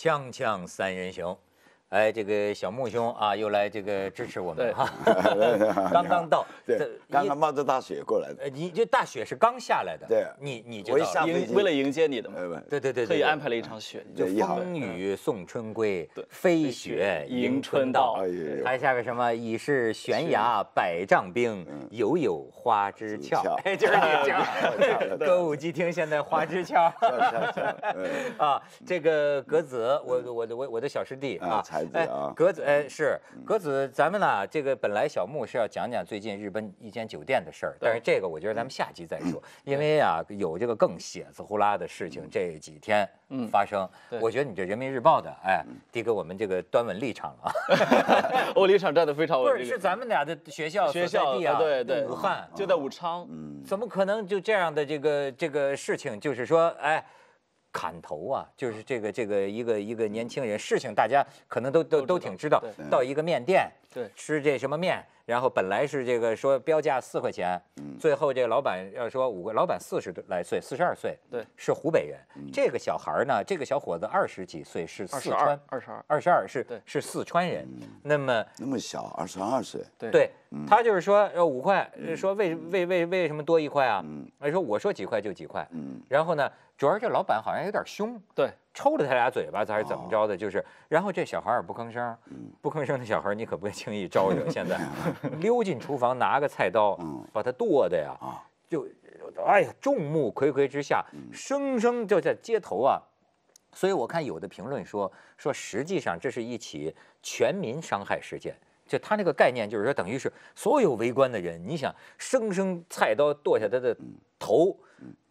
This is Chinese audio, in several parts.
锵锵三人行，哎，这个小木兄啊，又来这个支持我们哈。刚刚到，对，刚刚冒着大雪过来的。你这大雪是刚下来的，对，你就我一下飞机为了迎接你的嘛，对，特意安排了一场雪，就风雨送春归，飞雪迎春到。还下个什么？已是悬崖百丈冰，犹有花枝俏。哎，就是你这歌舞伎町现在花枝俏。啊，这个格子，我的小师弟啊。哎，格子，哎，是格子，咱们呢，这个本来小木是要讲讲最近日本一间酒店的事儿，但是这个我觉得咱们下集再说，因为啊有这个更血字呼啦的事情这几天发生，我觉得你这人民日报的，哎，得给我们这个端稳立场了。我立场站得非常稳。不是，是咱们俩的学校地啊，对，武汉就在武昌，怎么可能就这样的这个事情，就是说，哎。砍头啊，就是这个一个年轻人，事情大家可能都挺知道。到一个面店，对，吃这什么面，然后本来是这个说标价4块钱，最后这个老板要说老板40来岁，42岁，对，是湖北人。这个小孩呢，这个小伙子20几岁，是四川，22是四川人。那么小，22岁，对，他就是说5块，说为什么多1块啊？我说几块就几块，然后呢？主要这老板好像有点凶，对，抽了他俩嘴巴还是怎么着的，就是，然后这小孩也不吭声，不吭声的小孩你可不会轻易招惹。现在溜进厨房拿个菜刀，把他剁的呀，就，哎呀，众目睽睽之下，生生就在街头啊。所以我看有的评论说，实际上这是一起全民伤害事件。就他那个概念就是说，等于是所有围观的人，你想生生菜刀剁下他的头。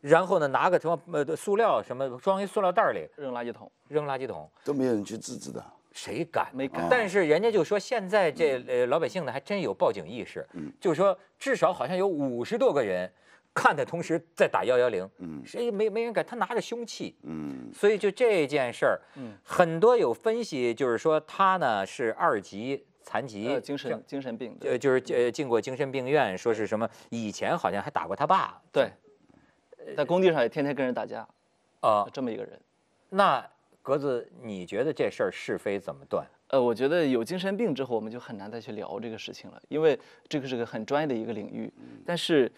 然后呢，拿个什么塑料什么装一塑料袋里扔垃圾桶，都没有人去制止的，谁敢？没敢。但是人家就说现在这老百姓呢还真有报警意识，就是说至少好像有50多个人看的同时在打110，谁没人敢？他拿着凶器，所以就这件事儿，很多有分析就是说他呢是2级。残疾，精神病，就是进过精神病院，说是什么以前好像还打过他爸，对，在工地上也天天跟人打架，这么一个人。那格子，你觉得这事儿是非怎么断？我觉得有精神病之后，我们就很难再去聊这个事情了，因为这个是个很专业的一个领域。但是，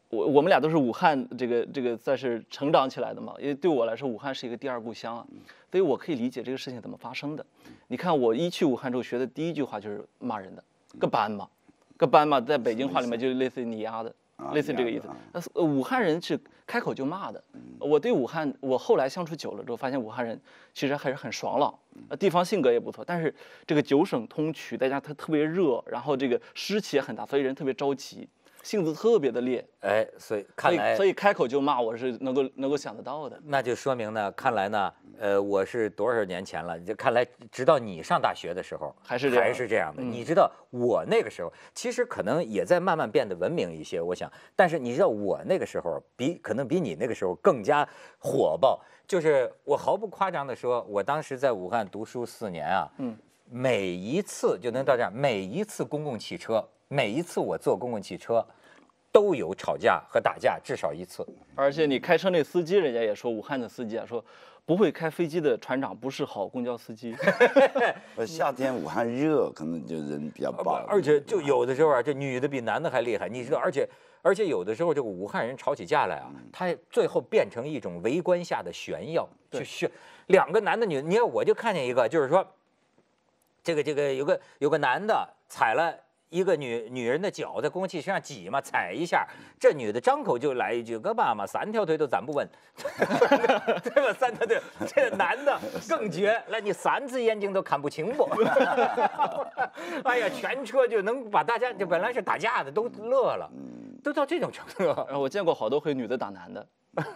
我们俩都是武汉这个算是成长起来的嘛，因为对我来说，武汉是一个第2故乡啊，所以我可以理解这个事情怎么发生的。你看，我一去武汉之后学的第一句话就是骂人的，个班嘛，在北京话里面就类似于你丫的，类似于这个意思。武汉人是开口就骂的。我对武汉，我后来相处久了之后，发现武汉人其实还是很爽朗，地方性格也不错，但是这个9省通衢，大家他特别热，然后这个湿气也很大，所以人特别着急。性子特别的烈，哎，所以看来，所以开口就骂，我是能够想得到的。那就说明呢，看来呢，我是多少年前了？就看来，直到你上大学的时候，还是这样的。你知道，我那个时候其实可能也在慢慢变得文明一些，我想。但是你知道，我那个时候可能比你那个时候更加火爆。就是我毫不夸张的说，我当时在武汉读书4年啊，每一次就能到这样，每一次公共汽车，每一次我坐公共汽车。都有吵架和打架，至少1次。而且你开车那司机，人家也说武汉的司机啊，说不会开飞机的船长不是好公交司机。夏天武汉热，可能就人比较暴。而且就有的时候啊，这女的比男的还厉害，你知道？而且有的时候这个武汉人吵起架来啊，他最后变成一种围观下的炫耀，就是2个男的女的，你看我就看见一个，就是说，这个有个男的踩了。一个女人的脚在公共汽车上挤嘛，踩一下，这女的张口就来一句：“哥爸嘛，3条腿都站不稳，对吧？3条腿。”这男的更绝，来你3只眼睛都看不清不？哎呀，全车就能把大家就本来是打架的都乐了，都到这种程度。我见过好多回女的打男的，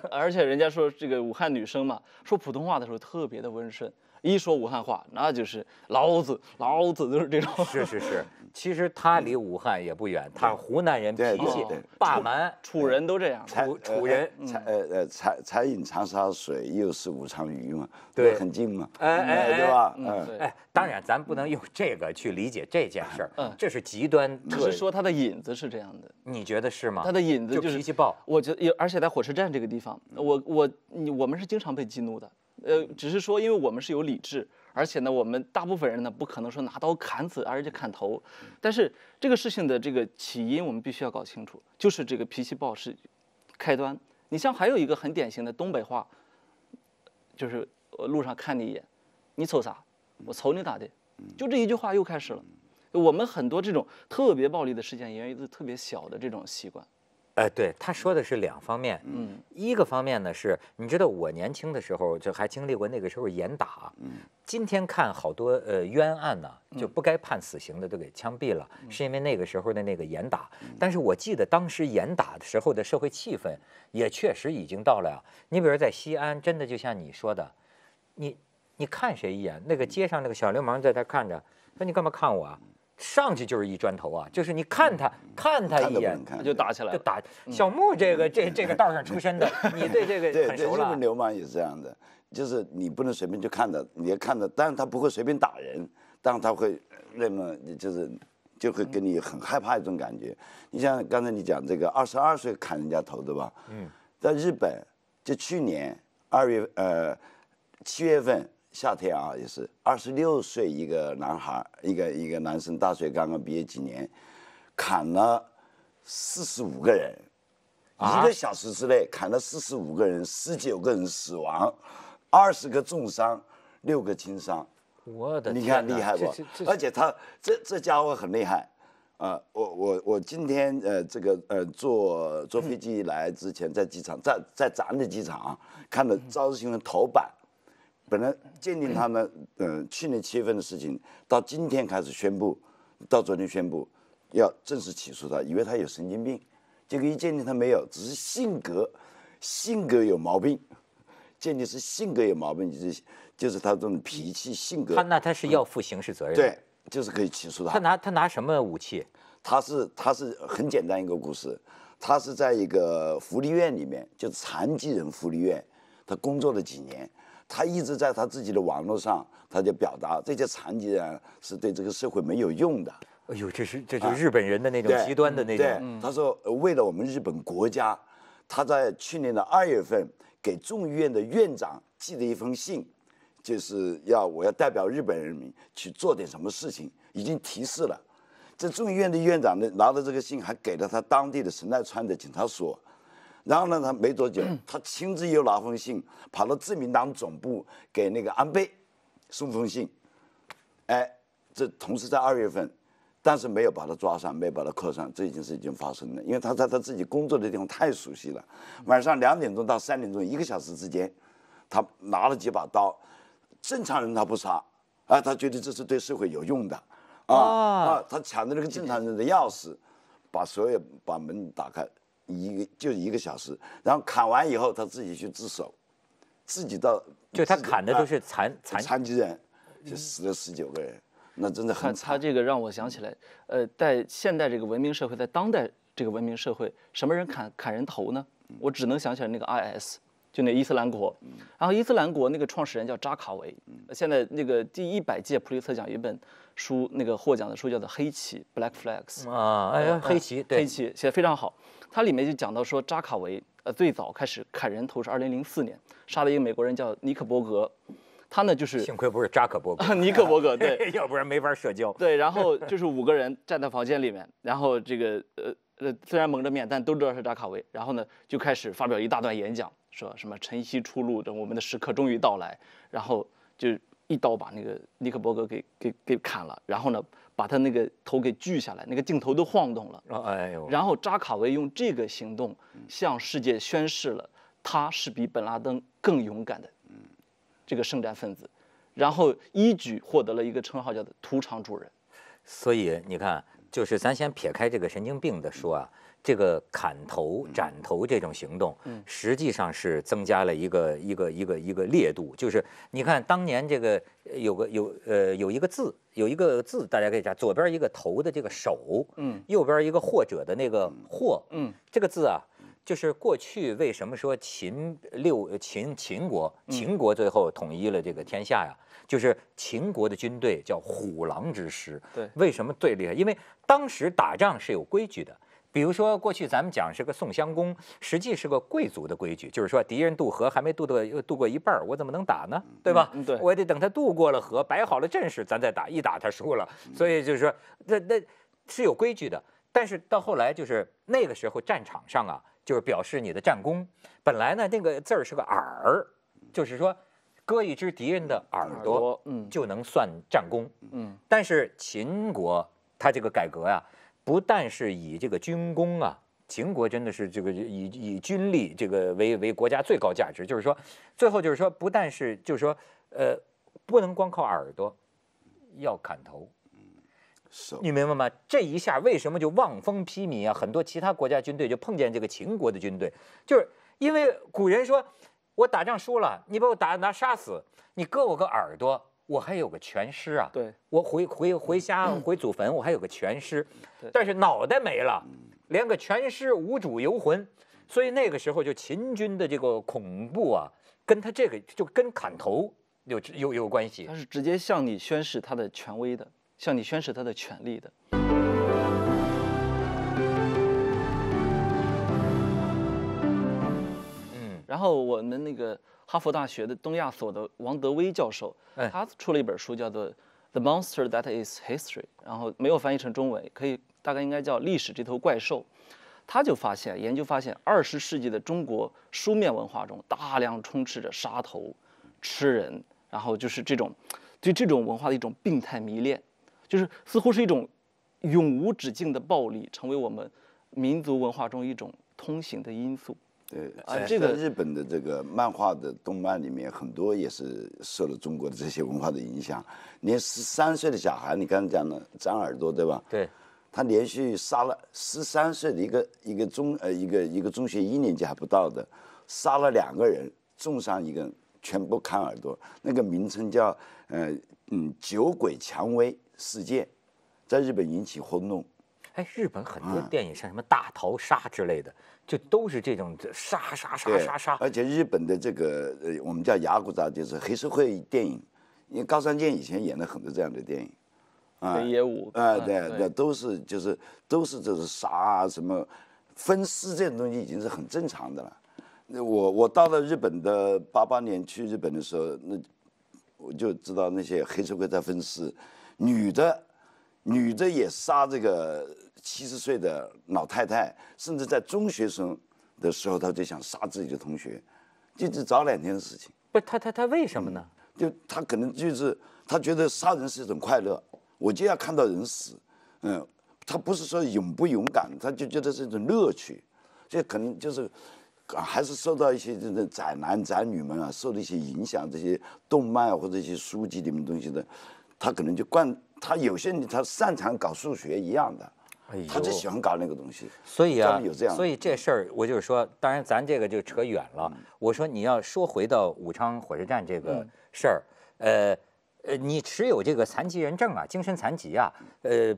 而且人家说这个武汉女生嘛，说普通话的时候特别的温顺。一说武汉话，那就是老子都是这种。是，其实他离武汉也不远，他湖南人，脾气霸蛮，楚人都这样。楚人，才饮长沙水，又是武昌鱼嘛，对，很近嘛，对吧？当然咱不能用这个去理解这件事儿，这是极端。只是说他的引子是这样的，你觉得是吗？他的引子就是脾气暴。我觉得，而且在火车站这个地方，我们是经常被激怒的。只是说因为我们是有理智，而且呢，我们大部分人呢不可能说拿刀砍死，而且砍头。但是这个事情的这个起因，我们必须要搞清楚，就是这个脾气暴是开端。你像还有一个很典型的东北话，就是我路上看你一眼，你瞅啥？我瞅你咋的？就这一句话又开始了。我们很多这种特别暴力的事件，源于特别小的这种习惯。对，他说的是2方面。一个方面呢是，你知道我年轻的时候就还经历过那个时候严打。今天看好多冤案呢，就不该判死刑的都给枪毙了，是因为那个时候的那个严打。但是我记得当时严打的时候的社会气氛也确实已经到了呀。你比如在西安，真的就像你说的，你看谁一眼，那个街上那个小流氓在那看着，说你干嘛看我啊？上去就是一砖头啊！就是你看他一眼，就打起来了。就打。小木这个道上出身的，你对这个很熟了。日本流氓也是这样的，就是你不能随便就看的，你要看的，当然他不会随便打人，当然他会那么就会给你很害怕一种感觉。你像刚才你讲这个22岁砍人家头对吧？在日本就去年7月份。夏天啊，也是26岁一个男孩，一个男生，大学刚刚毕业几年，砍了45个人，1个小时之内砍了45个人，19个人死亡，20个重伤，6个轻伤。我的天，你看厉害不？而且他这家伙很厉害。我今天坐飞机来之前，在机场在咱的机场啊，看了朝日新闻头版。本来鉴定他们，去年7月份的事情，到今天开始宣布，到昨天宣布，要正式起诉他，以为他有神经病，结果一鉴定他没有，只是性格有毛病，鉴定是性格有毛病，就是他这种脾气性格。那他是要负刑事责任。对，就是可以起诉他。他拿什么武器？他是很简单一个故事，他是在一个福利院里面，就是残疾人福利院，他工作了几年。他一直在他自己的网络上，他就表达这些残疾人是对这个社会没有用的。哎呦，这是日本人的那种极端的那种。对，他说为了我们日本国家，他在去年的2月份给众议院的院长寄了一封信，就是我要代表日本人民去做点什么事情，已经提示了。这众议院的院长呢，拿着这个信还给了他当地的神奈川的警察所。然后呢，他没多久，他亲自又拿封信跑到自民党总部给那个安倍送封信，这同时在2月份，但是没有把他抓上，没有把他扣上，这件事已经发生了，因为他在他自己工作的地方太熟悉了。晚上2点钟到3点钟1个小时之间，他拿了几把刀，正常人他不杀，他觉得这是对社会有用的，他抢着那个正常人的钥匙，把门打开。就1个小时，然后砍完以后，他自己去自首，自己到就他砍的都是残疾人，就死了19个人，那真的很惨。他这个让我想起来，在现代这个文明社会，在当代这个文明社会，什么人砍人头呢？我只能想起来那个 IS， 就那伊斯兰国。然后伊斯兰国那个创始人叫扎卡维，现在那个第100届普利策奖有一本书，那个获奖的书叫做《黑旗》（Black Flags）。黑旗，对，黑旗写得非常好。它里面就讲到说，扎卡维最早开始砍人头是2004年，杀了一个美国人叫尼克伯格，他呢就是幸亏不是扎克伯格，尼克伯格，对，要不然没法社交。对，然后就是5个人站在房间里面，然后这个虽然蒙着面，但都知道是扎卡维，然后呢就开始发表一大段演讲，说什么晨曦初露，我们的时刻终于到来，然后就一刀把那个尼克伯格给砍了，然后呢把他那个头给锯下来，那个镜头都晃动了。哎呦！然后扎卡维用这个行动向世界宣示了他是比本拉登更勇敢的这个圣战分子，然后一举获得了一个称号叫做屠场主人。所以你看，就是咱先撇开这个神经病的说啊，这个砍头、斩头这种行动，实际上是增加了一个烈度。就是你看当年这个有一个字，大家可以查，左边一个头的这个手，右边一个或者的那个或，这个字啊，就是过去为什么说秦国最后统一了这个天下呀？就是秦国的军队叫虎狼之师。对，为什么最厉害？因为当时打仗是有规矩的。比如说过去咱们讲是个宋襄公，实际是个贵族的规矩，就是说敌人渡河还没渡过一半，我怎么能打呢？对吧？对，我得等他渡过了河，摆好了阵势，咱再打，一打他输了。所以就是说，那是有规矩的。但是到后来就是那个时候战场上啊，就是表示你的战功。本来呢，那个字儿是个耳，就是说割一只敌人的耳朵，就能算战功。但是秦国他这个改革呀，不但是以这个军功啊，秦国真的是这个以军力这个为国家最高价值，就是说最后就是说不但是就是说不能光靠耳朵，要砍头。你明白吗？这一下为什么就望风披靡啊？很多其他国家军队就碰见这个秦国的军队，就是因为古人说，我打仗输了，你把我杀死，你割我个耳朵，我还有个全尸啊。对，我回家回祖坟，我还有个全尸。但是脑袋没了，连个全尸无主游魂。所以那个时候就秦军的这个恐怖啊，跟他这个就跟砍头有关系。他是直接向你宣示他的权威的。向你宣示他的权利的。然后我们那个哈佛大学的东亚所的王德威教授，他出了一本书叫做《The Monster That Is History》，然后没有翻译成中文，大概应该叫《历史这头怪兽》。他就研究发现，20世纪的中国书面文化中大量充斥着杀头、吃人，然后就是对这种文化的一种病态迷恋。就是似乎是一种永无止境的暴力，成为我们民族文化中一种通行的因素。对，这个日本的这个漫画的动漫里面，很多也是受了中国的这些文化的影响。连13岁的小孩，你刚才讲的长耳朵，对吧？对，他连续杀了13岁的一个中学1年级还不到的，杀了2个人，重伤1个人，全部砍耳朵。那个名称叫酒鬼蔷薇事件，在日本引起轰动。哎，日本很多电影像什么大逃杀之类的，就都是这种杀。而且日本的这个我们叫雅古扎，就是黑社会电影，因为高山健以前演了很多这样的电影。北野武对，都是这杀什么分尸这种东西已经是很正常的了。我到了日本的88年去日本的时候，那我就知道那些黑社会在分尸，女的也杀这个70岁的老太太，甚至在中学生的时候，他就想杀自己的同学，就只早2天的事情。不是他为什么呢？就他可能就是他觉得杀人是一种快乐，我就要看到人死。他不是说勇不勇敢，他就觉得是一种乐趣。这可能就是还是受到一些这宅男宅女们啊，受的一些影响，这些动漫或者一些书籍里面东西的，他可能就他有些人他擅长搞数学一样的，他就喜欢搞那个东西。所以啊，有这样，所以这事儿我就是说，当然咱这个就扯远了。我说你要说回到武昌火车站这个事儿，你持有这个残疾人证啊，精神残疾啊，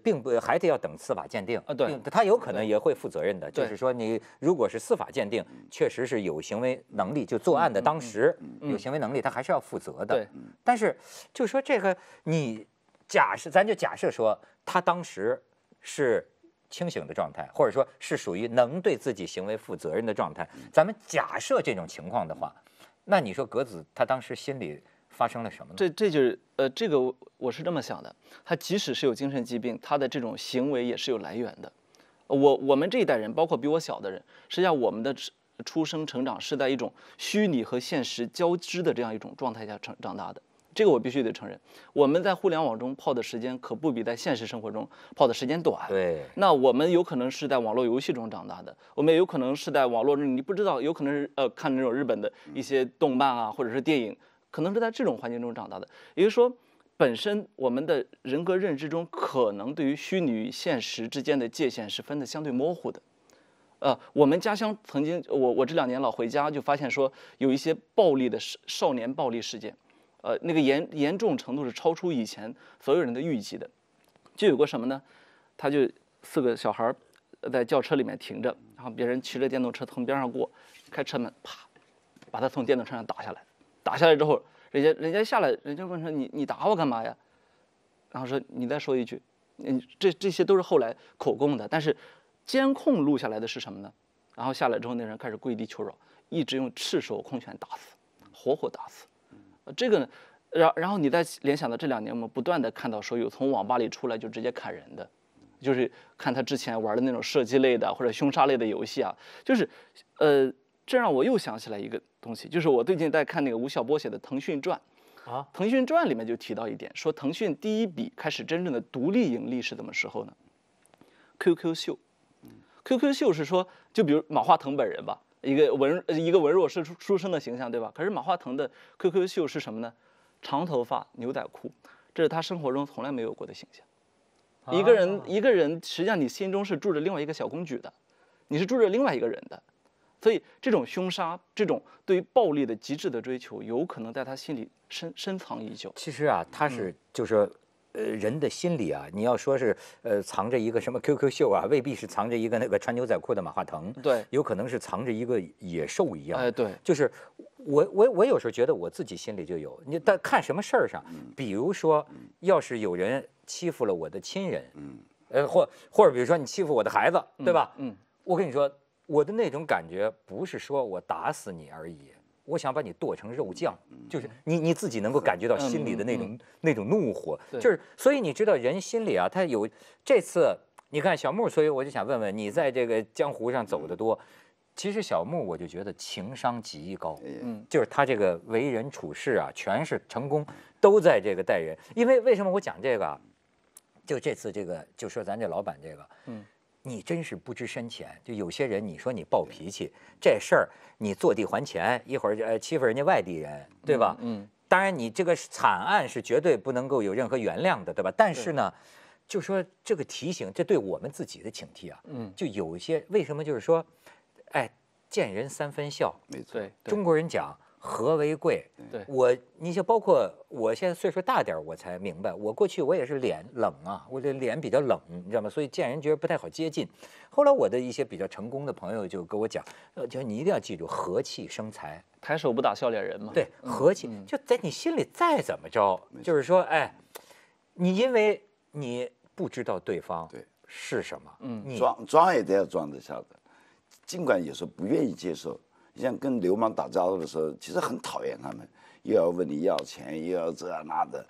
并不还得要等司法鉴定啊，对，他有可能也会负责任的。就是说，你如果是司法鉴定，确实是有行为能力，就作案的当时有行为能力，他还是要负责的。对，但是就说这个，你咱就假设说他当时是清醒的状态，或者说是属于能对自己行为负责任的状态，咱们假设这种情况的话，那你说格子他当时心里发生了什么呢？这就是这个我是这么想的，他即使是有精神疾病，他的这种行为也是有来源的。我们这一代人，包括比我小的人，实际上我们的出生成长是在一种虚拟和现实交织的这样一种状态下长大的。这个我必须得承认，我们在互联网中泡的时间可不比在现实生活中泡的时间短。对，那我们有可能是在网络游戏中长大的，我们也有可能是在网络中，你不知道，有可能是看那种日本的一些动漫啊，或者是电影，可能是在这种环境中长大的。也就是说，本身我们的人格认知中，可能对于虚拟与现实之间的界限是分得相对模糊的。我们家乡曾经，我这2年老回家，就发现说有一些暴力的少年暴力事件。那个严重程度是超出以前所有人的预计的，就有个什么呢？他就4个小孩在轿车里面停着，然后别人骑着电动车从边上过，开车门啪，把他从电动车上打下来。打下来之后，人家下来，人家问说你打我干嘛呀？然后说你再说一句，这些都是后来口供的，但是监控录下来的是什么呢？然后下来之后，那人开始跪地求饶，一直用赤手空拳打死，活活打死。这个呢，然后你再联想到这2年，我们不断的看到说有从网吧里出来就直接砍人的，就是看他之前玩的那种射击类的或者凶杀类的游戏啊，就是这让我又想起来一个东西，就是我最近在看那个吴晓波写的《腾讯传》啊，《腾讯传》里面就提到一点，说腾讯第一笔开始真正的独立盈利是怎么时候呢？QQ 秀，QQ 秀是说，就比如马化腾本人吧，一个文弱书生的形象，对吧？可是马化腾的 QQ 秀是什么呢？长头发、牛仔裤，这是他生活中从来没有过的形象。一个人，实际上你心中是住着另外一个小公举的，你是住着另外一个人的。所以这种凶杀，这种对于暴力的极致的追求，有可能在他心里深藏已久。其实啊，他是就说，人的心里啊，你要说是藏着一个什么 QQ 秀啊，未必是藏着一个那个穿牛仔裤的马化腾，对，有可能是藏着一个野兽一样。哎，对，就是我有时候觉得我自己心里就有，你但看什么事儿上，比如说，要是有人欺负了我的亲人，或者比如说你欺负我的孩子，对吧？我跟你说。我的那种感觉不是说我打死你而已，我想把你剁成肉酱，就是你自己能够感觉到心里的那种怒火，就是所以你知道人心里啊，他有这次你看小木，所以我就想问问你在这个江湖上走得多，其实小木我就觉得情商极高，就是他这个为人处事啊，全是成功都在这个待人，因为为什么我讲这个啊？就这次这个就说咱这老板这个，你真是不知深浅，就有些人，你说你暴脾气，这事儿你坐地还钱，一会儿欺负人家外地人，对吧？当然你这个惨案是绝对不能够有任何原谅的，对吧？但是呢，就说这个提醒，这对我们自己的警惕啊，就有一些为什么就是说，哎，见人3分笑，没错，中国人讲。和为贵，对你就包括我现在岁数大点，我才明白，我过去我也是脸冷啊，我这脸比较冷，你知道吗？所以见人觉得不太好接近。后来我的一些比较成功的朋友就跟我讲，就你一定要记住和气生财，抬手不打笑脸人嘛。对，和气就在你心里再怎么着，就是说，哎，你因为你不知道对方是什么，你装也得要装得下的，尽管有时候不愿意接受。像跟流氓打交道的时候，其实很讨厌他们，又要问你要钱，又要这那的，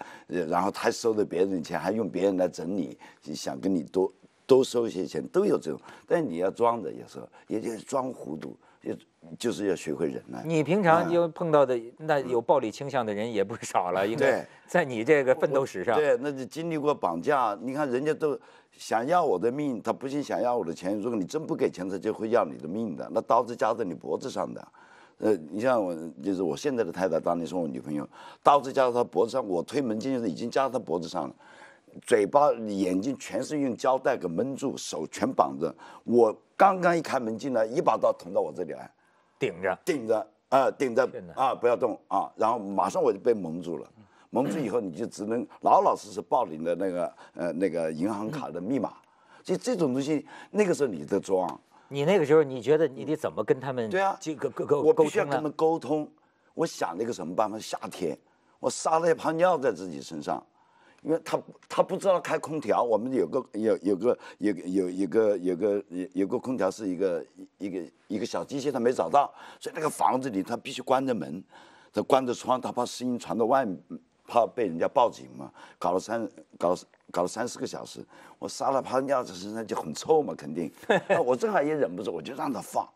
然后他收了别人的钱，还用别人来整你，想跟你多收一些钱，都有这种。但是你要装的，有时候也就是装糊涂，就是要学会忍耐。你平常就碰到的那有暴力倾向的人也不少了，应该在你这个奋斗史上。对，那就经历过绑架，你看人家都想要我的命，他不仅想要我的钱，如果你真不给钱，他就会要你的命的，那刀子架在你脖子上的。你像我，就是我现在的太太，当年是我女朋友，刀子架在她脖子上，我推门进去已经架在她脖子上了，嘴巴、眼睛全是用胶带给闷住，手全绑着。我刚刚一开门进来，一把刀捅到我这里来，顶着啊，不要动啊，然后马上我就被蒙住了。蒙住以后，你就只能老老实实报你的那个银行卡的密码。就这种东西，那个时候你得装。你那个时候，你觉得你得怎么跟他们？对啊，这个我必须要跟他们沟通。我想了一个什么办法？夏天，我撒了一泡尿在自己身上，因为他不知道开空调。我们有个空调是一个小机械，他没找到，所以那个房子里他必须关着门，他关着窗，他怕声音传到外面。怕被人家报警嘛，搞了3-4个小时，我撒了泡尿在身上就很臭嘛，肯定。我正好也忍不住，我就让他放，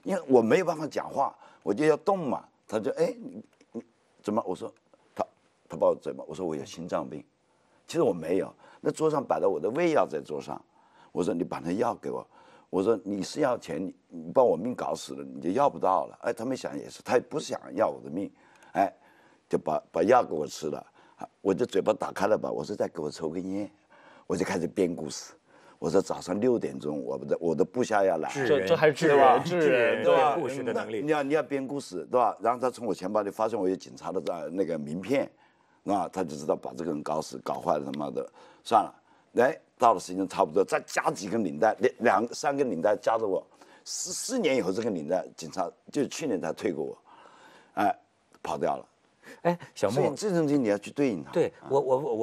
因为我没有办法讲话，我就要动嘛。他就你怎么？我说他把我怎么？我说我有心脏病，其实我没有。那桌上摆了我的胃药在桌上，我说你把那药给我，我说你是要钱，你把我命搞死了，你就要不到了。哎，他们想也是，他也不想要我的命，哎。就把药给我吃了，我就嘴巴打开了吧，我说再给我抽根烟，我就开始编故事。我说早上6点钟，我的部下要来，这还是治人对吧？故事的能力，你要编故事对吧？然后他从我钱包里发现我有警察的那个名片，啊，他就知道把这个人搞死搞坏了，他妈的算了。哎，到了时间差不多，再加几根领带，3根领带夹着我。4年以后，这个领带警察就去年才退给我，哎，跑掉了。哎，小所以穆，这种东西你要去对应它。对我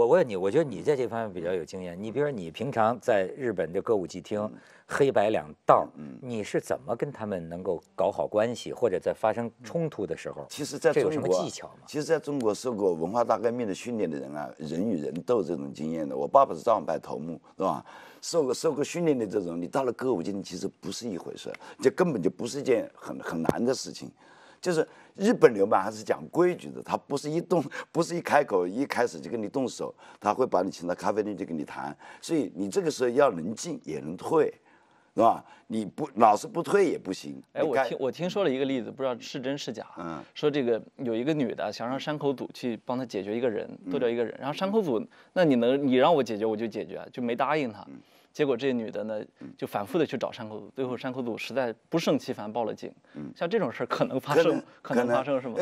问你，我觉得你在这方面比较有经验。你比如说，你平常在日本的歌舞伎町，黑白两道，你是怎么跟他们能够搞好关系，或者在发生冲突的时候，其实在这有什中国，么技巧吗？其实在中国受过文化大革命的训练的人啊，人与人斗这种经验的。我爸爸是造反派头目，是吧？受过训练的这种，你到了歌舞伎其实不是一回事，这根本就不是一件很难的事情。就是日本流氓还是讲规矩的，他不是一开口一开始就跟你动手，他会把你请到咖啡店就跟你谈。所以你这个时候要能进也能退，是吧？你不老是不退也不行。哎，我听说了一个例子，不知道是真是假。说这个有一个女的想让山口组去帮她解决一个人，剁掉一个人，然后山口组，那你让我解决我就解决，就没答应他。结果这女的呢，就反复的去找山口组，最后山口组实在不胜其烦报了警。像这种事儿可能发生是吗？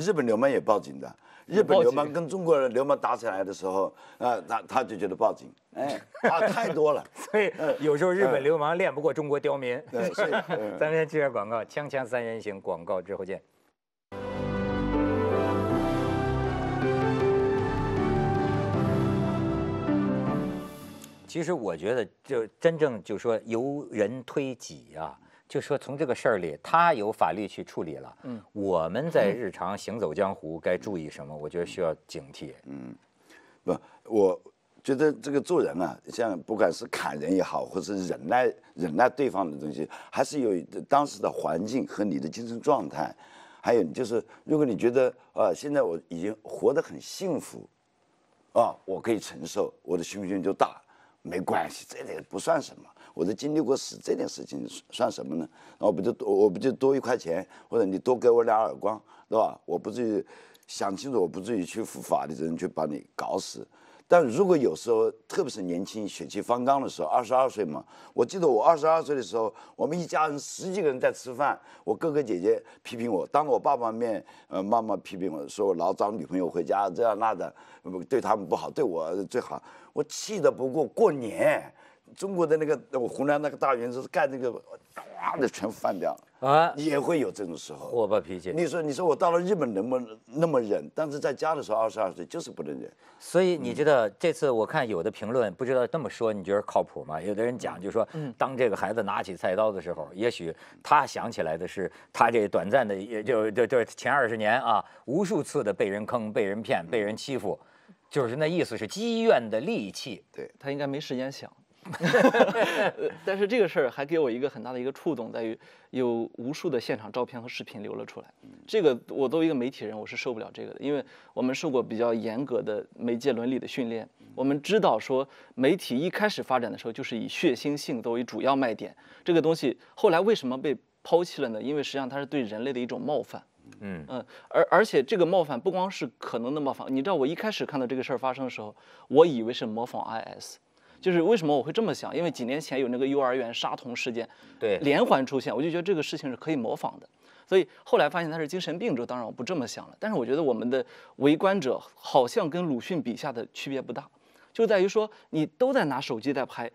日本流氓也报警的。日本流氓跟中国流氓打起来的时候，他就觉得报警，哎，太多了。所以有时候日本流氓练不过中国刁民。对，咱们先接下广告，锵锵三人行，广告之后见。其实我觉得，就真正就说由人推己啊，就说从这个事儿里，他有法律去处理了。我们在日常行走江湖该注意什么？我觉得需要警惕。不，我觉得这个做人啊，像不管是砍人也好，或是忍耐对方的东西，还是有当时的环境和你的精神状态，还有就是，如果你觉得现在我已经活得很幸福，我可以承受，我的胸襟就大。没关系，这点不算什么。我都经历过死，这点事情算什么呢？我不就多1块钱，或者你多给我2耳光，对吧？我不至于想清楚，我不至于去负法律责任去把你搞死。但如果有时候，特别是年轻血气方刚的时候，22岁嘛，我记得我22岁的时候，我们一家人10几个人在吃饭，我哥哥姐姐批评我，当着我爸爸面，妈妈批评我说我老找女朋友回家，这样那的，对他们不好，对我最好，我气得不过年。中国的那个湖南那个大园子盖那个，哇的全翻掉了也会有这种时候。火爆脾气。你说我到了日本能不能那么忍？但是在家的时候22岁就是不能忍。所以你知道这次我看有的评论，不知道这么说你觉得靠谱吗？有的人讲就说，当这个孩子拿起菜刀的时候，也许他想起来的是他这短暂的，也就前20年啊，无数次的被人坑、被人骗、被人欺负，就是那意思是积怨的戾气。对，他应该没时间想。但是这个事儿还给我一个很大的一个触动，在于有无数的现场照片和视频流了出来。这个我作为一个媒体人，我是受不了这个的，因为我们受过比较严格的媒介伦理的训练，我们知道说媒体一开始发展的时候就是以血腥性作为主要卖点，这个东西后来为什么被抛弃了呢？因为实际上它是对人类的一种冒犯。而且这个冒犯不光是可能的冒犯，你知道我一开始看到这个事儿发生的时候，我以为是模仿 IS。就是为什么我会这么想？因为几年前有那个幼儿园杀童事件，对，连环出现，我就觉得这个事情是可以模仿的。所以后来发现他是精神病之后，当然我不这么想了。但是我觉得我们的围观者好像跟鲁迅笔下的区别不大，就在于说你都在拿手机在拍。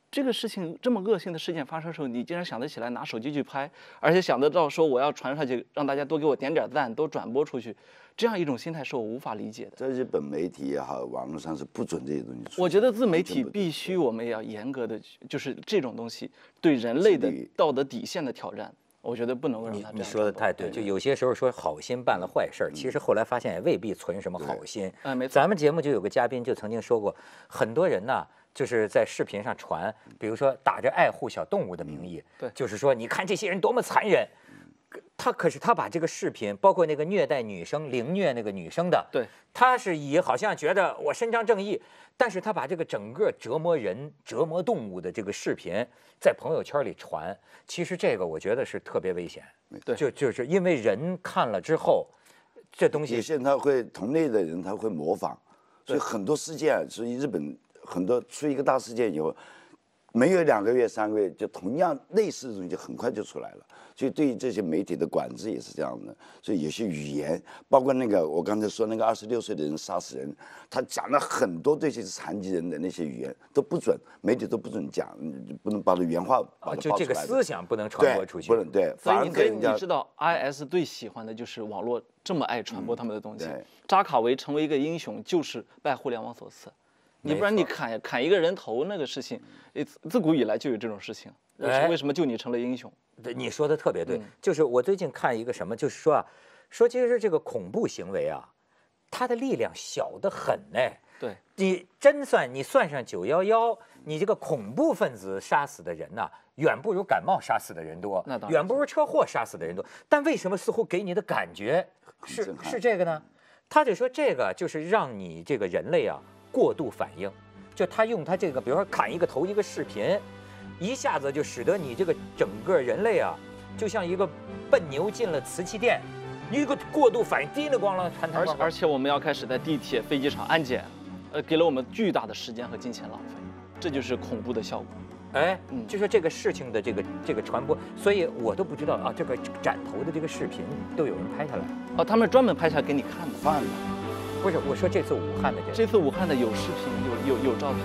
这个事情这么恶性的事件发生的时候，你竟然想得起来拿手机去拍，而且想得到说我要传上去，让大家多给我点赞，多转播出去，这样一种心态是我无法理解的。在日本媒体也好，网络上是不准这些东西出现。我觉得自媒体必须我们也要严格的，就是这种东西对人类的道德底线的挑战，我觉得不能让它。你说的太对，就有些时候说好心办了坏事儿，其实后来发现也未必存什么好心。没错。咱们节目就有个嘉宾就曾经说过，很多人呢。就是在视频上传，比如说打着爱护小动物的名义，对，就是说你看这些人多么残忍。可是他把这个视频，包括那个虐待女生、凌虐那个女生的，对，他是以好像觉得我伸张正义，但是他把这个整个折磨人、折磨动物的这个视频在朋友圈里传，其实这个我觉得是特别危险。对，就是因为人看了之后，这东西有些人他会同类的人他会模仿，所以很多事件，所以日本很多出一个大事件以后，没有2个月、3个月，就同样类似的东西就很快就出来了。所以对于这些媒体的管制也是这样的。所以有些语言，包括那个我刚才说那个26岁的人杀死人，他讲了很多对这些残疾人的那些语言都不准，媒体都不准讲，不能把它原话把它就这个报出来的思想不能传播出去，不能对。所以反而给人家你知道 IS 最喜欢的就是网络这么爱传播他们的东西。对扎卡维成为一个英雄，就是拜互联网所赐。你不然你砍一个人头那个事情，自古以来就有这种事情。为什么就你成了英雄？对，你说的特别对。就是我最近看一个什么，就是说啊，说其实这个恐怖行为啊，它的力量小得很呢。对，你你算上911，你这个恐怖分子杀死的人呐，远不如感冒杀死的人多，那当然远不如车祸杀死的人多。但为什么似乎给你的感觉是这个呢？他就说这个就是让你这个人类啊过度反应，就他用他这个，比如说砍一个头一个视频，一下子就使得你这个整个人类啊，就像一个笨牛进了瓷器店，一个过度反应，叮了咣啷，而且我们要开始在地铁、飞机场安检，给了我们巨大的时间和金钱浪费，这就是恐怖的效果。哎，就说这个事情的这个传播，所以我都不知道啊，这个斩头的这个视频都有人拍下来。哦，他们专门拍下来给你看的。放的。不是，我说这次武汉的这次武汉的有视频，有照片。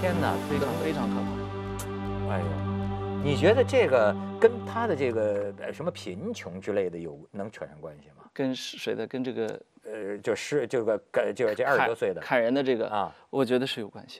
天哪，非常可怕。哎呦，你觉得这个跟他的这个什么贫穷之类的能扯上关系吗？跟谁的？跟这个就是这20多岁的砍人的这个啊，我觉得是有关系的。